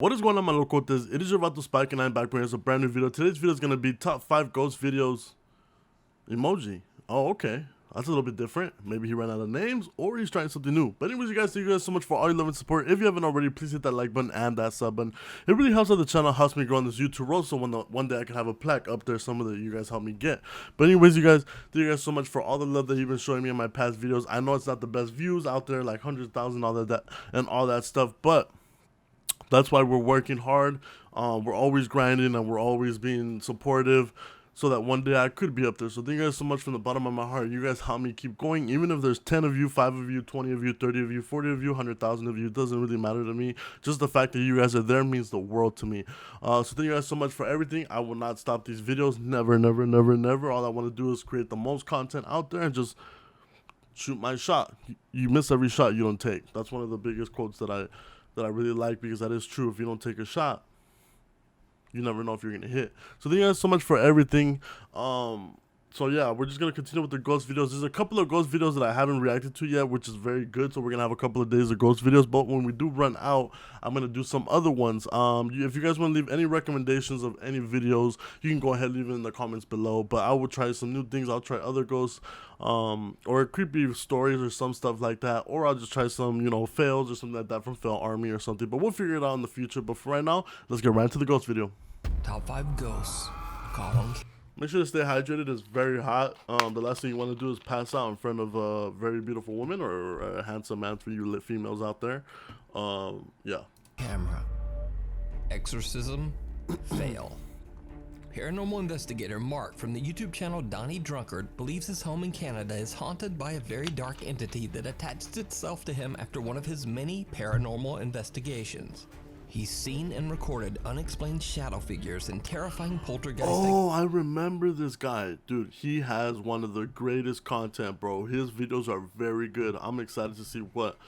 What is going on, my local cotes? It is your Vato Spike and I'm back bringing us a brand new video. Today's video is going to be top 5 ghost videos. Emoji. Oh, okay. That's a little bit different. Maybe he ran out of names or he's trying something new. But anyways, you guys, thank you guys so much for all your love and support. If you haven't already, please hit that like button and that sub button. It really helps out the channel, helps me grow on this YouTube road. So one day I can have a plaque up there, some of that you guys help me get. But anyways, you guys, thank you guys so much for all the love that you've been showing me in my past videos. I know it's not the best views out there, like 100,000, all that and all that stuff, but that's why we're working hard. We're always grinding and we're always being supportive so that one day I could be up there. So thank you guys so much from the bottom of my heart. You guys help me keep going. Even if there's 10 of you, 5 of you, 20 of you, 30 of you, 40 of you, 100,000 of you, it doesn't really matter to me. Just the fact that you guys are there means the world to me. So thank you guys so much for everything. I will not stop these videos. Never, never, never, never. All I want to do is create the most content out there and just shoot my shot. You miss every shot you don't take. That's one of the biggest quotes that I really like, because that is true. If you don't take a shot, you never know if you're gonna hit. So thank you guys so much for everything. So yeah, we're just gonna continue with the ghost videos. There's a couple of ghost videos that I haven't reacted to yet, which is very good. So we're gonna have a couple of days of ghost videos, but when we do run out, I'm gonna do some other ones. If you guys want to leave any recommendations of any videos, you can go ahead and leave it in the comments below. But I will try some new things. I'll try other ghosts, or creepy stories or some stuff like that, or I'll just try some, you know, fails or something like that from Fail Army or something. But we'll figure it out in the future. But for right now, let's get right into the ghost video. Top 5 ghosts. Column. Make sure to stay hydrated. It's very hot. The last thing you want to do is pass out in front of a very beautiful woman or a handsome man for you lit females out there. Yeah. Camera. Exorcism. Fail. Paranormal investigator Mark from the YouTube channel Donnie Drunkard believes his home in Canada is haunted by a very dark entity that attached itself to him after one of his many paranormal investigations. He's seen and recorded unexplained shadow figures and terrifying poltergeist. Oh, I remember this guy. Dude, he has one of the greatest content, bro. His videos are very good. I'm excited to see what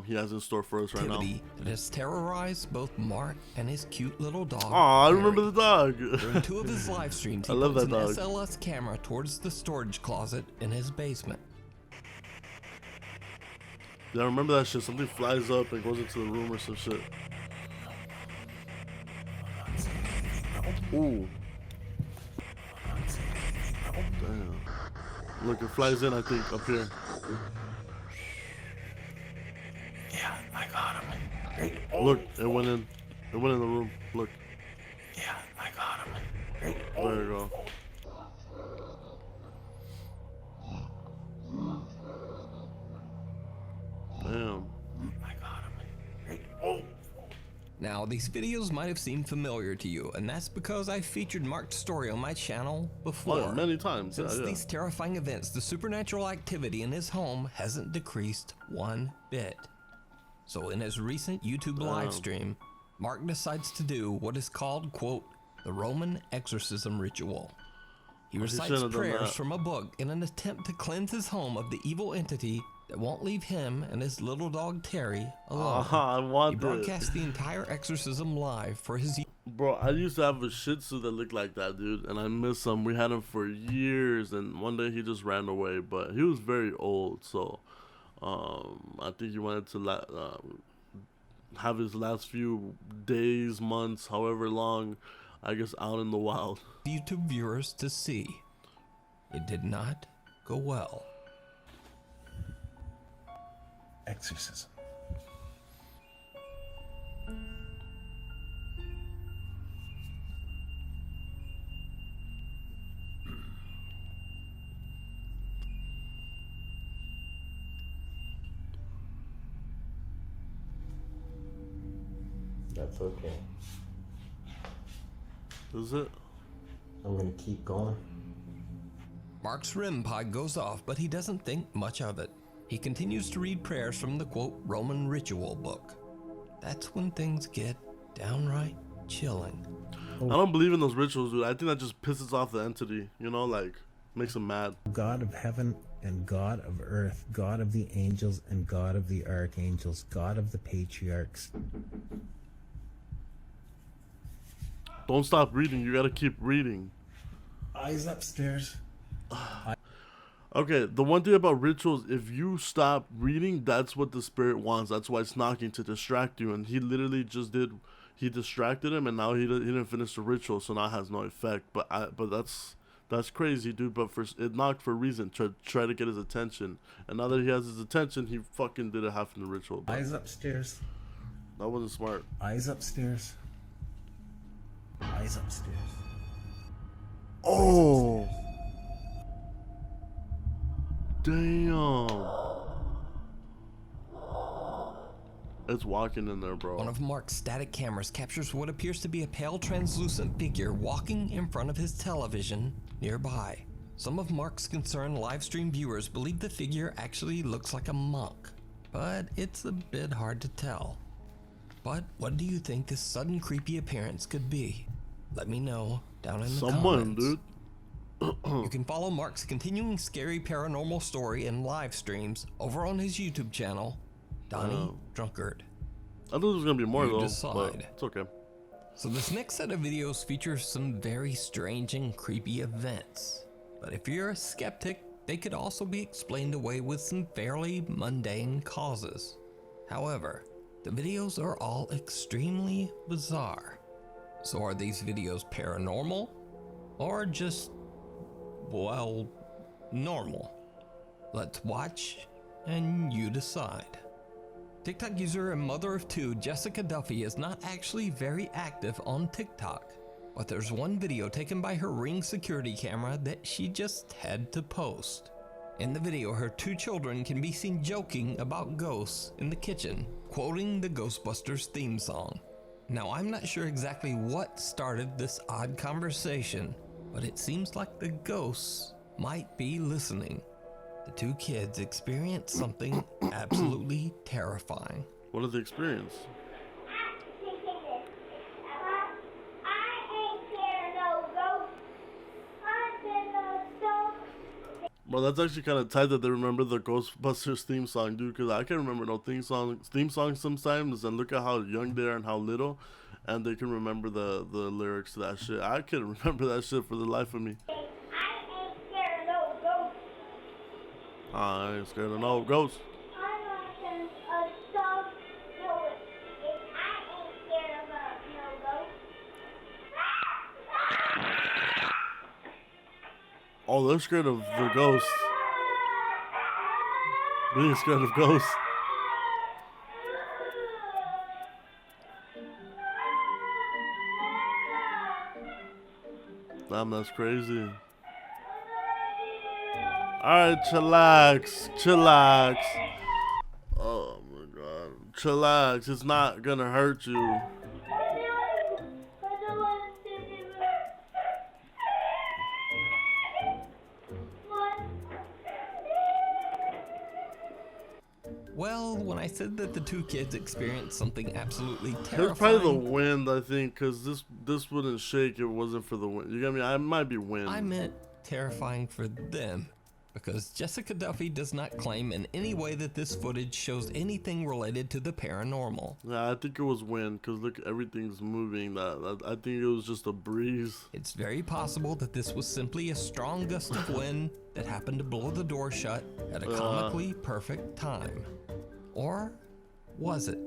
he has in store for us right now. That has terrorized both Mark and his cute little dog. Oh, I remember the dog. During 2 of his live streams, he I love puts that an dog. SLS camera towards the storage closet in his basement. Yeah, I remember that shit. Something flies up and goes into the room or some shit. Ooh. Damn. Look, it flies in, I think, up here. Yeah, I got him. Look, it went in. It went in the room. Look. Yeah, I got him. There you go. Damn. I got him. Now, these videos might have seemed familiar to you, and that's because I featured Mark's story on my channel before. Oh, yeah, many times. Since Yeah. these terrifying events, the supernatural activity in his home hasn't decreased one bit. So in his recent YouTube live stream, Mark decides to do what is called, quote, the Roman exorcism ritual. He recites prayers from a book in an attempt to cleanse his home of the evil entity that won't leave him and his little dog Terry alone. I want He broadcasts the entire exorcism live for his... Bro, I used to have a Shih Tzu that looked like that, dude, and I miss him. We had him for years, and one day he just ran away, but he was very old, so I think he wanted to have his last few days, months, however long, I guess, out in the wild. YouTube viewers to see. It did not go well. Exorcism. That's okay. Is it? I'm gonna keep going. Mark's REM pod goes off, but he doesn't think much of it. He continues to read prayers from the, quote, Roman ritual book. That's when things get downright chilling. I don't believe in those rituals, dude. I think that just pisses off the entity, you know, like, makes him mad. God of heaven and God of earth, God of the angels and God of the archangels, God of the patriarchs. Don't stop reading. You gotta keep reading. Eyes upstairs. Okay, the one thing about rituals, if you stop reading, that's what the spirit wants. That's why it's knocking, to distract you. And he literally just did, he distracted him, and now he didn't finish the ritual, so now it has no effect. But that's crazy, dude. But it knocked for a reason, to try to get his attention. And now that he has his attention, he fucking did it half in the ritual. But Eyes upstairs. that wasn't smart. Eyes upstairs. Eyes upstairs. Oh, damn. It's walking in there, bro. One of Mark's static cameras captures what appears to be a pale translucent figure walking in front of his television nearby. Some of Mark's concerned live stream viewers believe the figure actually looks like a monk, but it's a bit hard to tell. But what do you think this sudden creepy appearance could be? Let me know down in the Someone, comments. dude. You can follow Mark's continuing scary paranormal story and live streams over on his YouTube channel, Donnie Drunkard. I thought there was gonna be more You though, decide. but it's okay. So this next set of videos features some very strange and creepy events. But if you're a skeptic, they could also be explained away with some fairly mundane causes. However, the videos are all extremely bizarre. So are these videos paranormal or just, well, normal? Let's watch and you decide. TikTok user and mother of two Jessica Duffy is not actually very active on TikTok, but there's one video taken by her Ring security camera that she just had to post. In the video, her two children can be seen joking about ghosts in the kitchen, quoting the Ghostbusters theme song. Now, I'm not sure exactly what started this odd conversation, but it seems like the ghosts might be listening. The two kids experienced something absolutely terrifying. What did they experience? Well, that's actually kind of tight that they remember the Ghostbusters theme song, dude. Because I can't remember no theme songs sometimes. And look at how young they are and how little, and they can remember the lyrics to that shit. I can't remember that shit for the life of me. I ain't scared of no ghosts. Oh, they're scared of the ghosts. Being scared of ghosts. Damn, that's crazy. Alright, chillax. Oh my god. Chillax, it's not gonna hurt you. Well, when I said that the two kids experienced something absolutely It was terrifying, probably the wind, I think, because this wouldn't shake if it wasn't for the wind. You get me? I might be wind. I meant terrifying for them, because Jessica Duffy does not claim in any way that this footage shows anything related to the paranormal. Yeah, I think it was wind, because look, everything's moving. I think it was just a breeze. It's very possible that this was simply a strong gust of wind that happened to blow the door shut at a comically perfect time. Or was it?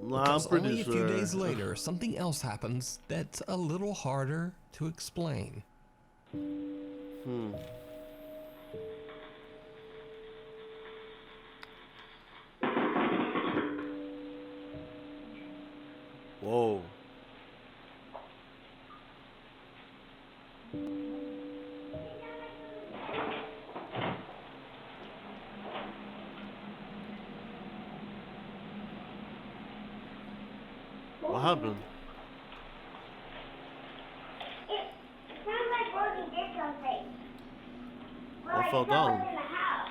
Nah, I'm Because pretty only a sure. few days later, something else happens that's a little harder to explain. Whoa. What happened? It sounds like Rosie did something. I fell down. In the house.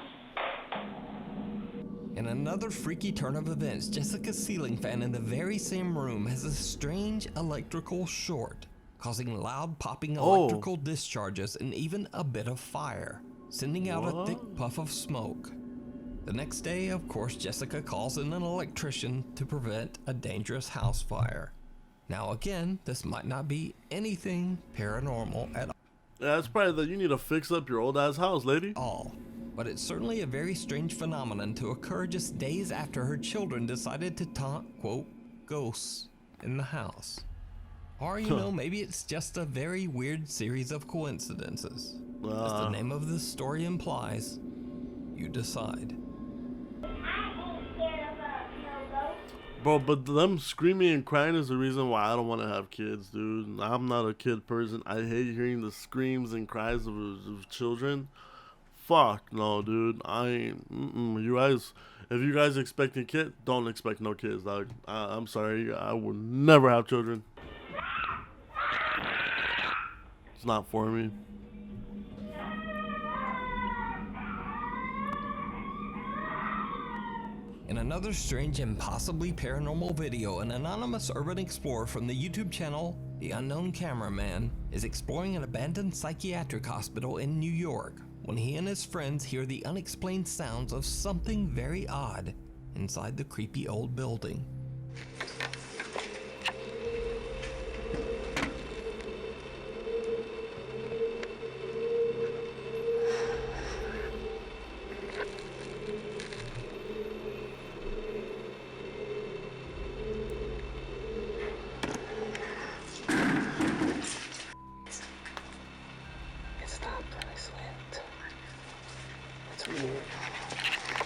In another freaky turn of events, Jessica's ceiling fan in the very same room has a strange electrical short, causing loud popping electrical discharges and even a bit of fire, sending out a thick puff of smoke. The next day, of course, Jessica calls in an electrician to prevent a dangerous house fire. Now again, this might not be anything paranormal at Yeah, it's probably that you need to fix up your old ass house, lady. all, but it's certainly a very strange phenomenon to occur just days after her children decided to taunt, quote, ghosts in the house. Or, you know, maybe it's just a very weird series of coincidences. As the name of this story implies, you decide. I ain't scared of no ghost. Bro, but them screaming and crying is the reason why I don't want to have kids, dude. I'm not a kid person. I hate hearing the screams and cries of children. Fuck no, dude. I ain't. You guys, if you guys expect a kid, don't expect no kids, dog. I'm sorry. I will never have children. It's not for me. In another strange and possibly paranormal video, an anonymous urban explorer from the YouTube channel The Unknown Cameraman is exploring an abandoned psychiatric hospital in New York when he and his friends hear the unexplained sounds of something very odd inside the creepy old building.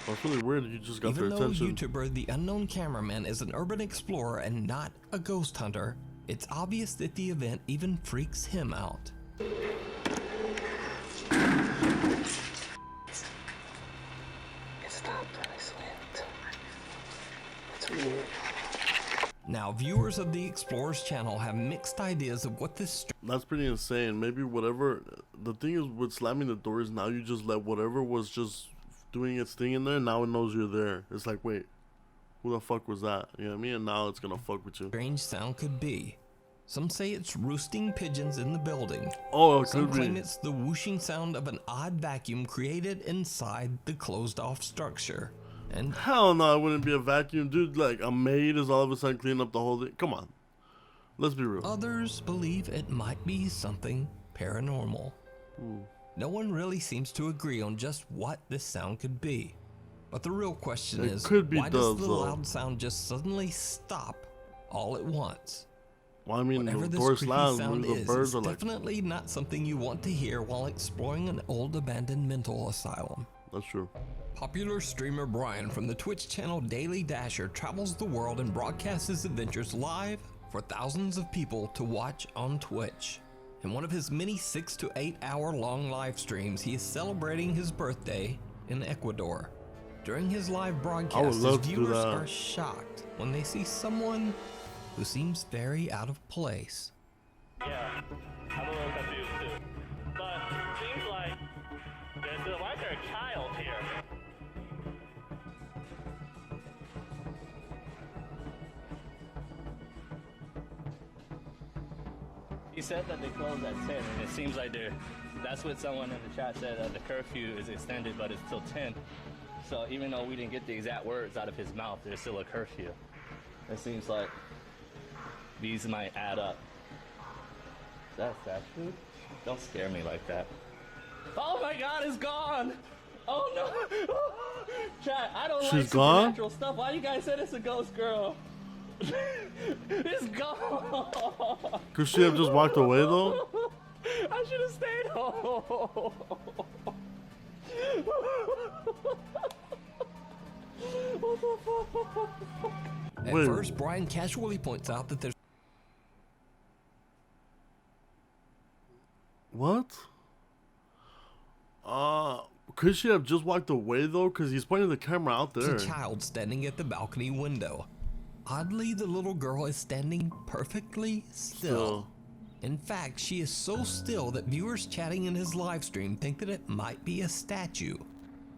That's really weird. You just got Even their though attention. YouTuber The Unknown Cameraman is an urban explorer and not a ghost hunter, it's obvious that the event even freaks him out. Now, viewers of the Explorer's channel have mixed ideas of what this That's pretty insane. Maybe whatever. The thing is with slamming the doors, now you just let whatever was just doing its thing in there, now it knows you're there. It's like, wait, who the fuck was that? You know what I mean? And now it's gonna fuck with you. strange sound could be. Some say it's roosting pigeons in the building. Oh, it Some could claim be. it's the whooshing sound of an odd vacuum created inside the closed-off structure. And Hell no, it wouldn't be a vacuum, dude. Like a maid is all of a sudden cleaning up the whole thing. Come on, let's be real. others believe it might be something paranormal. No one really seems to agree on just what this sound could be. But the real question It is, could be why does doves, the though. loud sound just suddenly stop all at once? Well, I mean, Whatever the this door creepy slams, sound maybe the is, birds it's are like. definitely not something you want to hear while exploring an old abandoned mental asylum. That's true. Popular streamer Brian from the Twitch channel Daily Dasher travels the world and broadcasts his adventures live for thousands of people to watch on Twitch. In one of his many 6 to 8 hour long live streams, he is celebrating his birthday in Ecuador. During his live broadcast, his love to do viewers that. are shocked when they see someone who seems very out of place. Yeah, I'm a little confused too. But it seems like why is there a child here? He said that they closed at 10, and it seems like that's what someone in the chat said, that the curfew is extended, but it's till 10. So even though we didn't get the exact words out of his mouth, there's still a curfew. It seems like these might add up. Is that fast food? Don't scare me like that. Oh my god, it's gone! Oh no! Chat, I don't She's like gone? supernatural stuff. Why you guys said it's a ghost girl? It's gone! Could she have just walked away though? I should have stayed home. What the fuck? At Wait. first, Brian casually points out that there's What? Could she have just walked away though? Cause he's pointing the camera out there. a child standing at the balcony window. Oddly, the little girl is standing perfectly still. In fact, she is so still that viewers chatting in his live stream think that it might be a statue.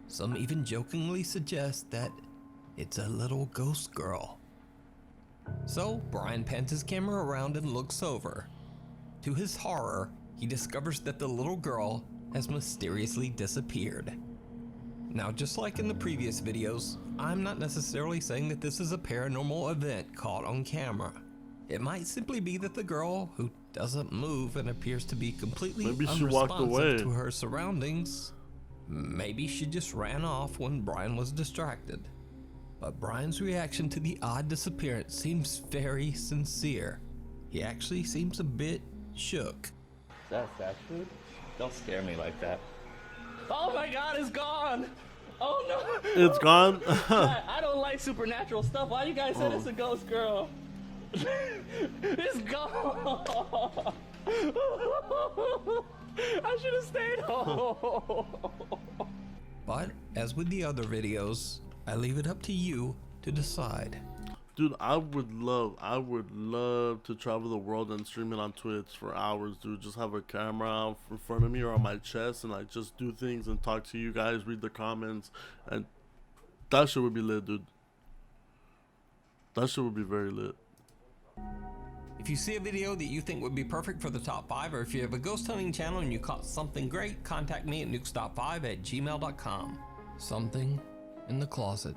Some even jokingly suggest that it's a little ghost girl. So, Brian pans his camera around and looks over. To his horror, he discovers that the little girl has mysteriously disappeared. Now, just like in the previous videos, I'm not necessarily saying that this is a paranormal event caught on camera. It might simply be that the girl, who doesn't move and appears to be completely Maybe she walked away. unresponsive to her surroundings, maybe she just ran off when Brian was distracted. But Brian's reaction to the odd disappearance seems very sincere. he actually seems a bit shook. That's actually. Don't scare me like that. Oh my God, it's gone! Oh no! It's gone? I don't like supernatural stuff. Why you guys said it's a ghost girl? It's gone! I should have stayed home. But as with the other videos, I leave it up to you to decide. Dude, I would love to travel the world and stream it on Twitch for hours, dude. Just have a camera out in front of me or on my chest and like just do things and talk to you guys, read the comments, and that shit would be lit, dude. That shit would be very lit. If you see a video that you think would be perfect for the top 5, or if you have a ghost hunting channel and you caught something great, contact me at nukestop5@gmail.com. Something in the closet.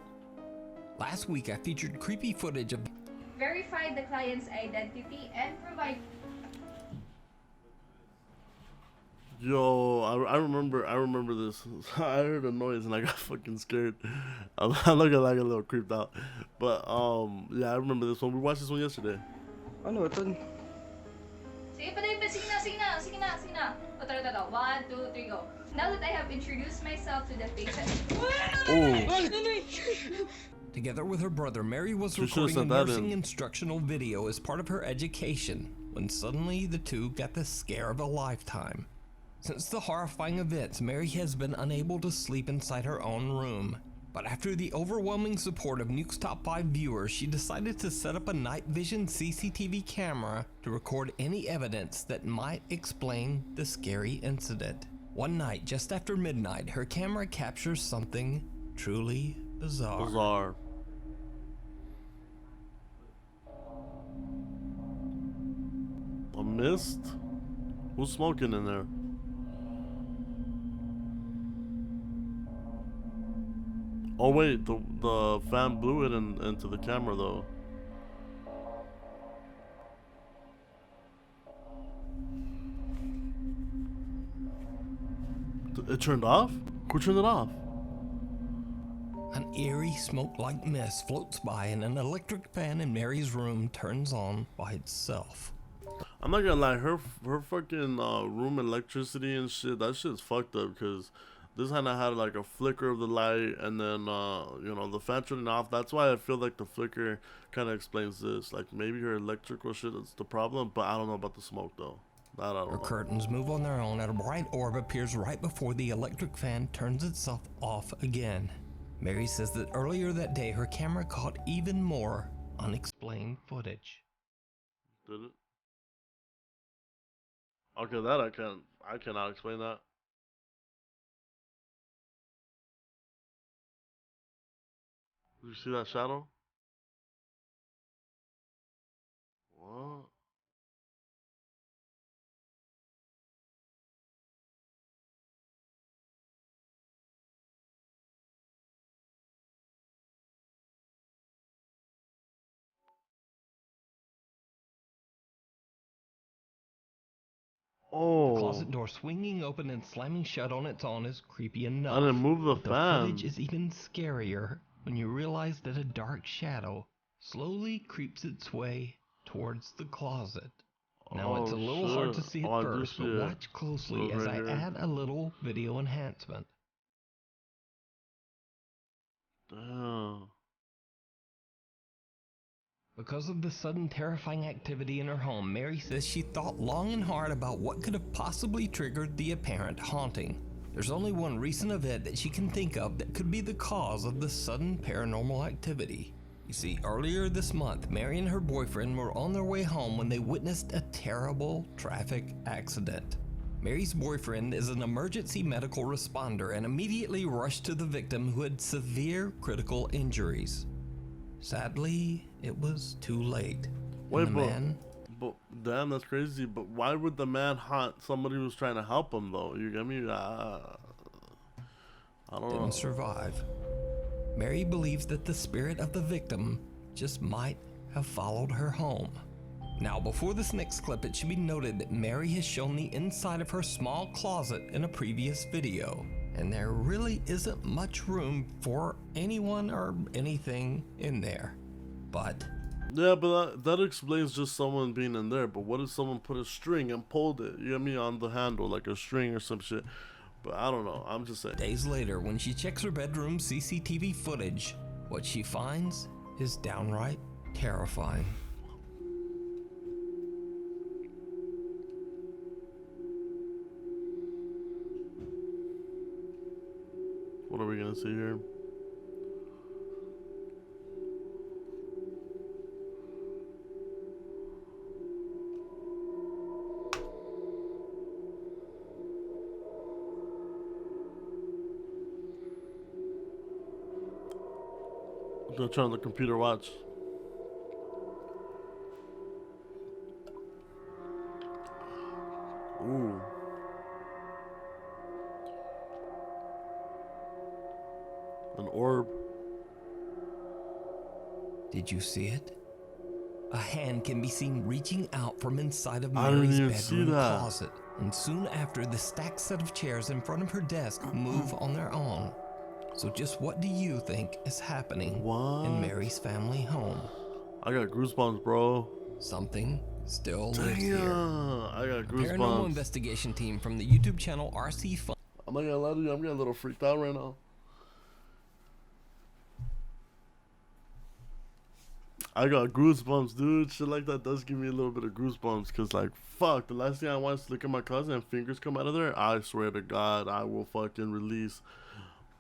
Last week I featured creepy footage of Verify the client's identity and provide. Yo, I remember this. I heard a noise and I got fucking scared. I'm not gonna lie, I got a little creeped out. But yeah, I remember this one. We watched this one yesterday. Ano ito? Sige pa. Sige na. O, tara. 1, 2, 3, go. Now that I have introduced myself to the patient. Oh. Together with her brother, Mary was She should've recording a sent that nursing in. instructional video as part of her education, when suddenly the two got the scare of a lifetime. Since the horrifying events, Mary has been unable to sleep inside her own room. But after the overwhelming support of Nuke's Top 5 viewers, she decided to set up a night vision CCTV camera to record any evidence that might explain the scary incident. One night, just after midnight, her camera captures something truly bizarre. A mist? Who's smoking in there? Oh wait, the fan blew it into the camera though. It turned off? Who turned it off? An eerie smoke-like mist floats by and an electric fan in Mary's room turns on by itself. I'm not gonna lie, her fucking room electricity and shit, that shit's fucked up, because this had like a flicker of the light, and then you know, the fan turning off. That's why I feel like the flicker kind of explains this. Like maybe her electrical shit is the problem, but I don't know about the smoke though. That I don't Her know. curtains move on their own and a bright orb appears right before the electric fan turns itself off again. Mary says that earlier that day her camera caught even more unexplained footage. Did it? Okay, that I cannot explain that. Did you see that shadow? What? Oh. The closet door swinging open and slamming shut on its own is creepy enough. I didn't move the But the fan. footage is even scarier when you realize that a dark shadow slowly creeps its way towards the closet. Now it's a little hard to see at I do first, see but it. watch closely Look as right I here. add a little video enhancement. Damn. Because of the sudden terrifying activity in her home, Mary says she thought long and hard about what could have possibly triggered the apparent haunting. There's only one recent event that she can think of that could be the cause of the sudden paranormal activity. You see, earlier this month, Mary and her boyfriend were on their way home when they witnessed a terrible traffic accident. Mary's boyfriend is an emergency medical responder and immediately rushed to the victim, who had severe critical injuries. Sadly, it was too late. Wait, And the man but damn, that's crazy. But why would the man haunt somebody who's trying to help him though? You get me? I don't know. didn't survive. Mary believes that the spirit of the victim just might have followed her home. Now, before this next clip, it should be noted that Mary has shown the inside of her small closet in a previous video, and there really isn't much room for anyone or anything in there. But Yeah, but that explains just someone being in there. But what if someone put a string and pulled it, you know what I mean, on the handle, like a string or some shit? But I don't know. I'm just saying. Days later, when she checks her bedroom CCTV footage, what she finds is downright terrifying. What are we gonna see here? I'm gonna turn on the computer watch. Ooh. An orb. Did you see it? A hand can be seen reaching out from inside of I didn't Mary's even see bedroom that. closet, and soon after, the stacked set of chairs in front of her desk move on their own. So just what do you think is happening What? in Mary's family home? I got goosebumps, bro. Something still lives here. Damn, I got Paranormal goosebumps. investigation team from the YouTube channel RC Fun. I'm not gonna lie to you, I'm getting a little freaked out right now. I got goosebumps, dude. Shit like that does give me a little bit of goosebumps. Cause like, fuck, the last thing I want is to look at my cousin and fingers come out of there. I swear to God, I will fucking release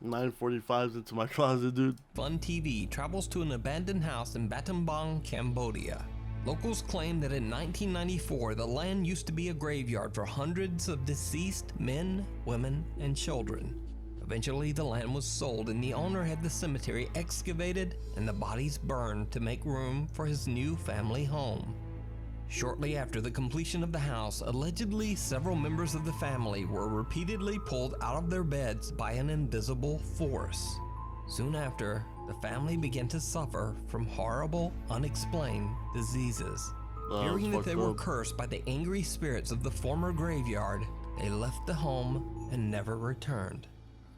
945s into my closet, dude. Fun TV travels to an abandoned house in Battambang, Cambodia. Locals claim that in 1994, the land used to be a graveyard for hundreds of deceased men, women, and children. Eventually, the land was sold and the owner had the cemetery excavated and the bodies burned to make room for his new family home. Shortly after the completion of the house, allegedly several members of the family were repeatedly pulled out of their beds by an invisible force. Soon after, the family began to suffer from horrible, unexplained diseases. Fearing that they were cursed by the angry spirits of the former graveyard, they left the home and never returned.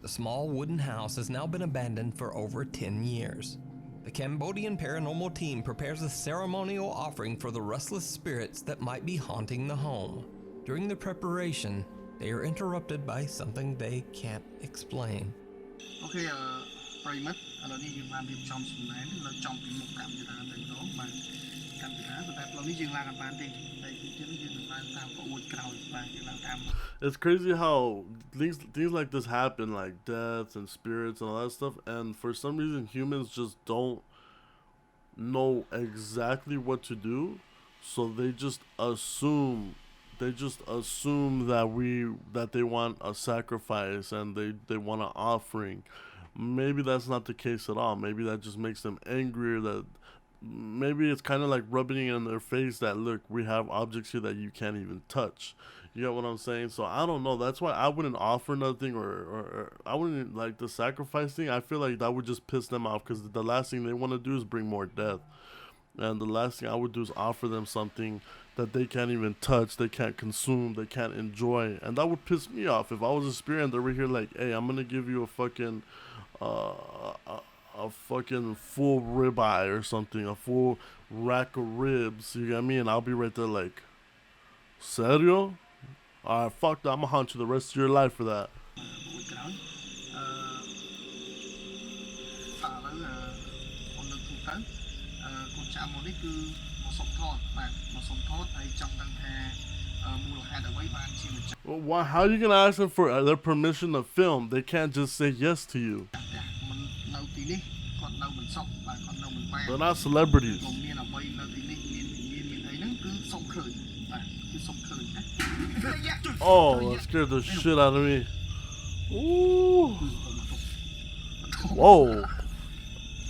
The small wooden house has now been abandoned for over 10 years. The Cambodian paranormal team prepares a ceremonial offering for the restless spirits that might be haunting the home. During the preparation, they are interrupted by something they can't explain. Okay, ប្រិមិត្តឥឡូវនេះយើងបានរៀបចំសំណែននៅចំពីមុខកម្មវិធីតែម្ដងបាទកម្មវិធីតែផ្លូវនេះយើងឡើងអត់បានទេតែទីទៀតយើងនឹងឡើងតាមក្បួនក្រោយបាទយើងឡើងតាម It's crazy how things like this happen, like deaths and spirits and all that stuff, and for some reason humans just don't know exactly what to do, so they just assume that they want a sacrifice and they want an offering. Maybe that's not the case at all. Maybe that just makes them angrier. That maybe it's kind of like rubbing it in their face that, look, we have objects here that you can't even touch. You get what I'm saying? So I don't know. That's why I wouldn't offer nothing, or I wouldn't, like, the sacrifice thing. I feel like that would just piss them off, because the last thing they want to do is bring more death. And the last thing I would do is offer them something that they can't even touch, they can't consume, they can't enjoy. And that would piss me off. If I was a spirit and they were here like, hey, I'm going to give you a fucking full ribeye or something, a full rack of ribs, you get me? And I'll be right there like, serio? Alright, fuck that, I'm gonna haunt you the rest of your life for that. Well, why? How are you gonna ask them for their permission to film? They can't just say yes to you. They're not celebrities. Oh, that scared the shit out of me. Ooh. Whoa.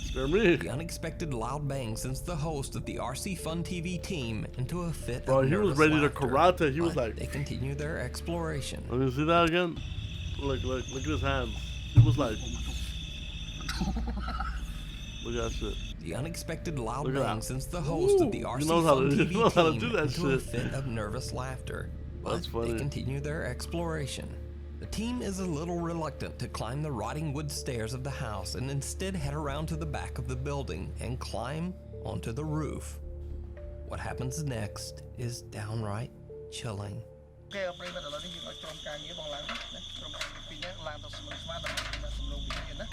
Scared me. The unexpected loud bang sends the host of the RC Fun TV team into a fit Bro, of he was nervous ready to laughter, karate. He was but like, they continue their exploration. let me see that again. Look at his hands. He was like, look at that shit. The unexpected loud Look at bang that. sends the host of the Ooh, RC he knows how Fun to- he TV knows how to team do that into a shit. fit of nervous laughter, but That's funny. they continue their exploration. The team is a little reluctant to climb the rotting wood stairs of the house and instead head around to the back of the building and climb onto the roof. What happens next is downright chilling. គេប្រិយមិត្តឥឡូវនេះយើងឲ្យក្រុមការងារបងឡើងណាក្រុមការងារពីរនាក់ឡើងទៅស្មឹងស្មាតដើម្បីដាក់សំណុំវិធានណា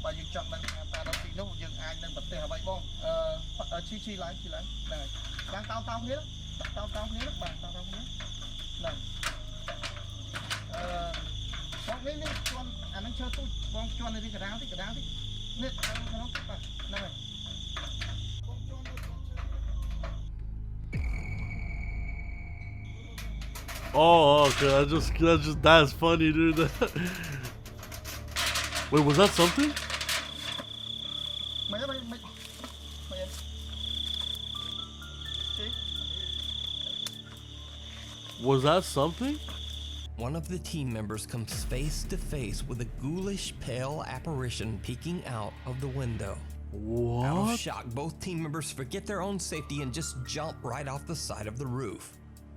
បើយើងចង់ដឹងថាតើដល់ទីនោះយើងអាចនឹងប្រទេសអ្វីបងឈីឡើងហ្នឹងហើយឡើងតោគ្នាគ្នាបាទតោគ្នាហ្នឹងបងនេះជន់អានឹងឈើទូចបងជន់នៅទីកណ្ដាលនេះនេះក្នុងបាទហ្នឹងហើយ Oh, okay. That's funny, dude. Wait, was that something? Was that something? One of the team members comes face to face with a ghoulish pale apparition peeking out of the window. What? Out of shock, both team members forget their own safety and just jump right off the side of the roof.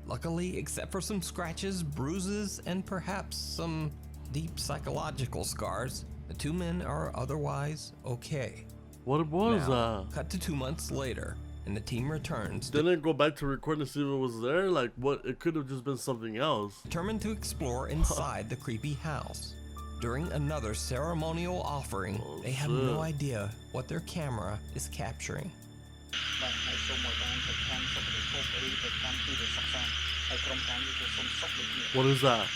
Luckily, except for some scratches, bruises, and perhaps some deep psychological scars, the two men are otherwise okay. What was Now, that? cut to 2 months later, and the team returns, Didn't it go back to record and see if it was there? Like, what? It could have just been something else. determined to explore inside the creepy house. During another ceremonial offering, they have no idea what their camera is capturing. What is that?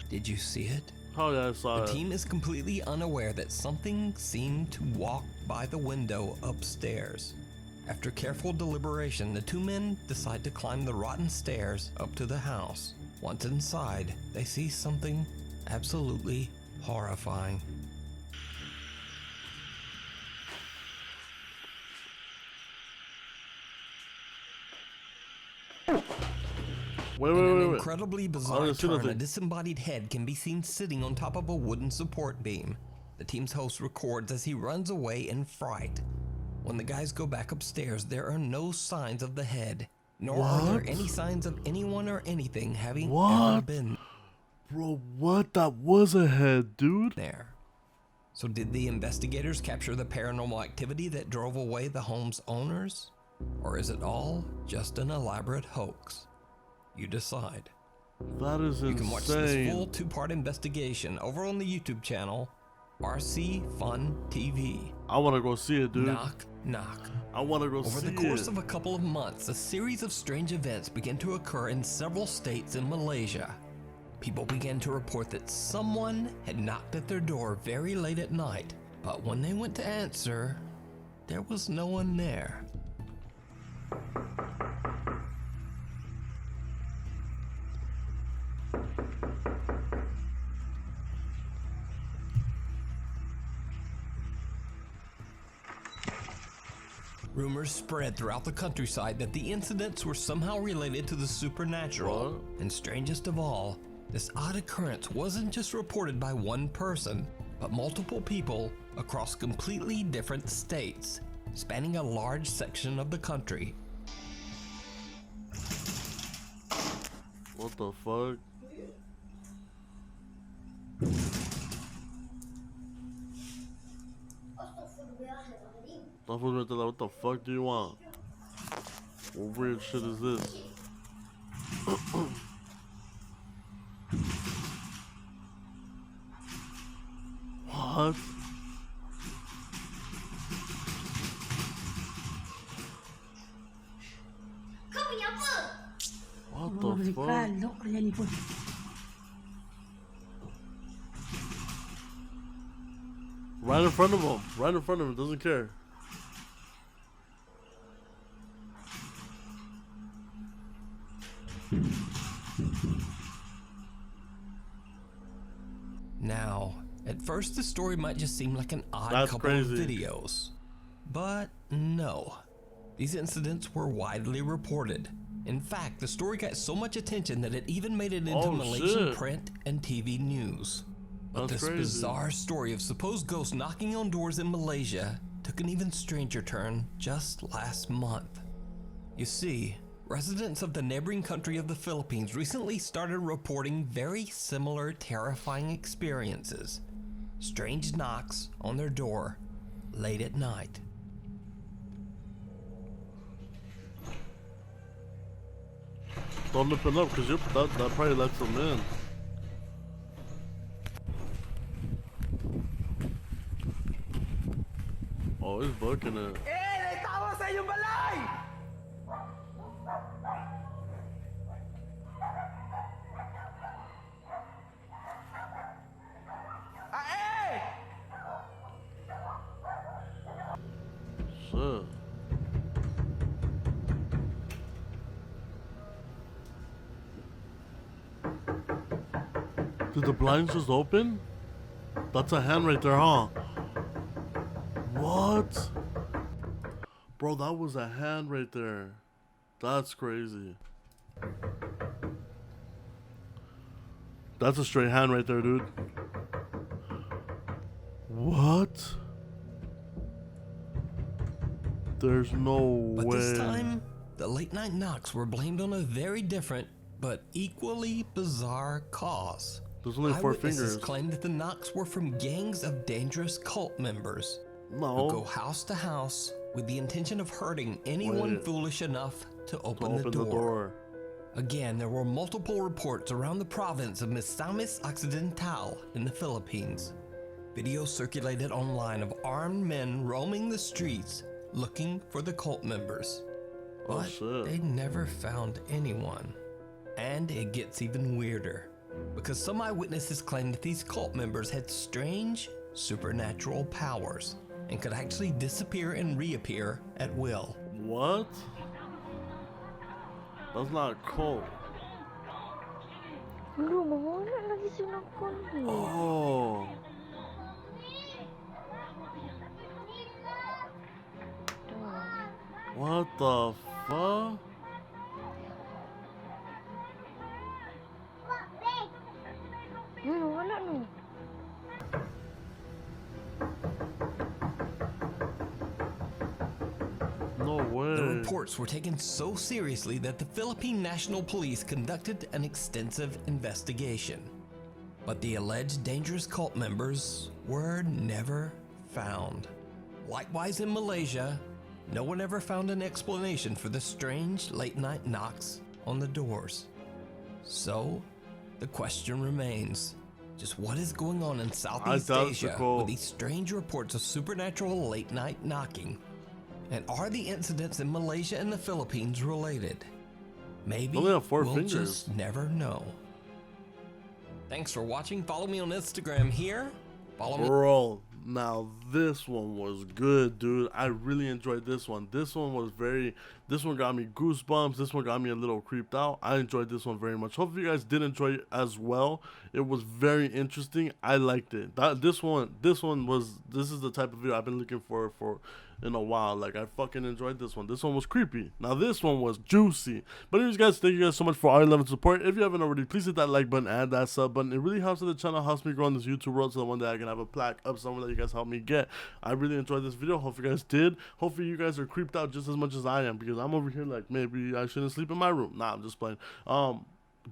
Did you see it? Oh yeah, I saw The it. team is completely unaware that something seemed to walk by the window upstairs. After careful deliberation, the two men decide to climb the rotten stairs up to the house. Once inside, they see something absolutely horrifying. Wait, In an wait. incredibly I bizarre didn't see turn, a nothing. disembodied head can be seen sitting on top of a wooden support beam. The team's host records as he runs away in fright. When the guys go back upstairs, there are no signs of the head, nor are there What? any signs of anyone or anything having ever What? been Bro, what? That was a head, dude. there. So did the investigators capture the paranormal activity that drove away the home's owners? Or is it all just an elaborate hoax? You decide. That is You can watch this full insane. 2-part investigation over on the YouTube channel, RC Fun TV. I want to go see it, dude. Knock, knock. I want to go Over see the course it. of a couple of months, a series of strange events began to occur in several states in Malaysia. People began to report that someone had knocked at their door very late at night, but when they went to answer, there was no one there. Rumors spread throughout the countryside that the incidents were somehow related to the supernatural. What? And strangest of all, this odd occurrence wasn't just reported by one person, but multiple people across completely different states, spanning a large section of the country. What the fuck? What the fuck do you want? What weird shit is this? What? Kau punya apa? What the fuck? kalian ni pun. Right in front of him. Right in front of him. Doesn't care. Now, at first the story might just seem like an odd That's couple crazy. of videos. But no. These incidents were widely reported. In fact, the story got so much attention that it even made it into Oh, Malaysian shit. print and TV news. But That's this crazy. bizarre story of supposed ghosts knocking on doors in Malaysia took an even stranger turn just last month. You see, residents of the neighboring country of the Philippines recently started reporting very similar terrifying experiences. strange knocks on their door late at night. Don't open up, because that probably lets them in. Oh, he's booking it. Shit. Did the blinds just open? That's a hand right there, huh? What? Bro, that was a hand right there. That's crazy. That's a straight hand right there, dude. What? There's no way. But this time, the late night knocks were blamed on a very different but equally bizarre cause. There's only 4 Eyewitnesses fingers. claimed that the knocks were from gangs of dangerous cult members who No. go house to house with the intention of hurting anyone Wait. foolish enough to To open open the door. door. Again, there were multiple reports around the province of Misamis Occidental in the Philippines. Videos circulated online of armed men roaming the streets looking for the cult members. Oh, But shit. they never found anyone. And it gets even weirder, because some eyewitnesses claim that these cult members had strange supernatural powers and could actually disappear and reappear at will. What? That's not cool. Lu, mawala lagi si Nakon. Oh. What the fuck? Wala no. No way. The reports were taken so seriously that the Philippine National Police conducted an extensive investigation. But the alleged dangerous cult members were never found. Likewise in Malaysia, no one ever found an explanation for the strange late-night knocks on the doors. So, the question remains, just what is going on in Southeast doubt Asia the cult. with these strange reports of supernatural late-night knocking? And are the incidents in Malaysia and the Philippines related? Maybe Only have 4 we'll fingers. just never know. Thanks for watching. Follow me on Instagram here. Follow me. Bro, now this one was good, dude. I really enjoyed this one. This one got me goosebumps. This one got me a little creeped out. I enjoyed this one very much. Hopefully you guys did enjoy it as well. It was very interesting. I liked it. This is the type of video I've been looking for in a while. Like, I fucking enjoyed this one. This one was creepy. Now this one was juicy. But anyways, guys, thank you guys so much for all your love and support. If you haven't already, please hit that like button and that sub button. It really helps the channel, helps me grow on this YouTube world, so one day I can have a plaque up somewhere that you guys help me get. I really enjoyed this video. Hope you guys did. Hopefully you guys are creeped out just as much as I am, because I'm over here like, maybe I shouldn't sleep in my room. Nah, I'm just playing.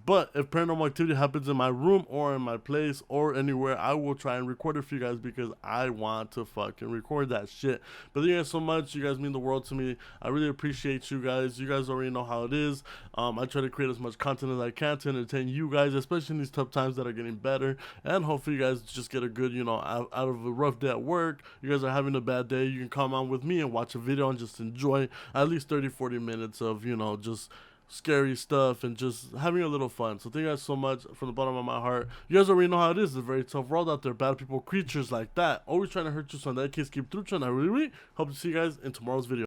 But if paranormal activity happens in my room or in my place or anywhere, I will try and record it for you guys, because I want to fucking record that shit. But thank you guys so much. You guys mean the world to me. I really appreciate you guys. You guys already know how it is. I try to create as much content as I can to entertain you guys, especially in these tough times that are getting better. And hopefully you guys just get a good, out of a rough day at work. You guys are having a bad day. You can come on with me and watch a video and just enjoy at least 30-40 minutes of, just scary stuff and just having a little fun. So thank you guys so much from the bottom of my heart. You guys already know how it is. It's a very tough world out there. Bad people, creatures like that, always trying to hurt you. So in that case, keep through trying. I really hope to see you guys in tomorrow's video.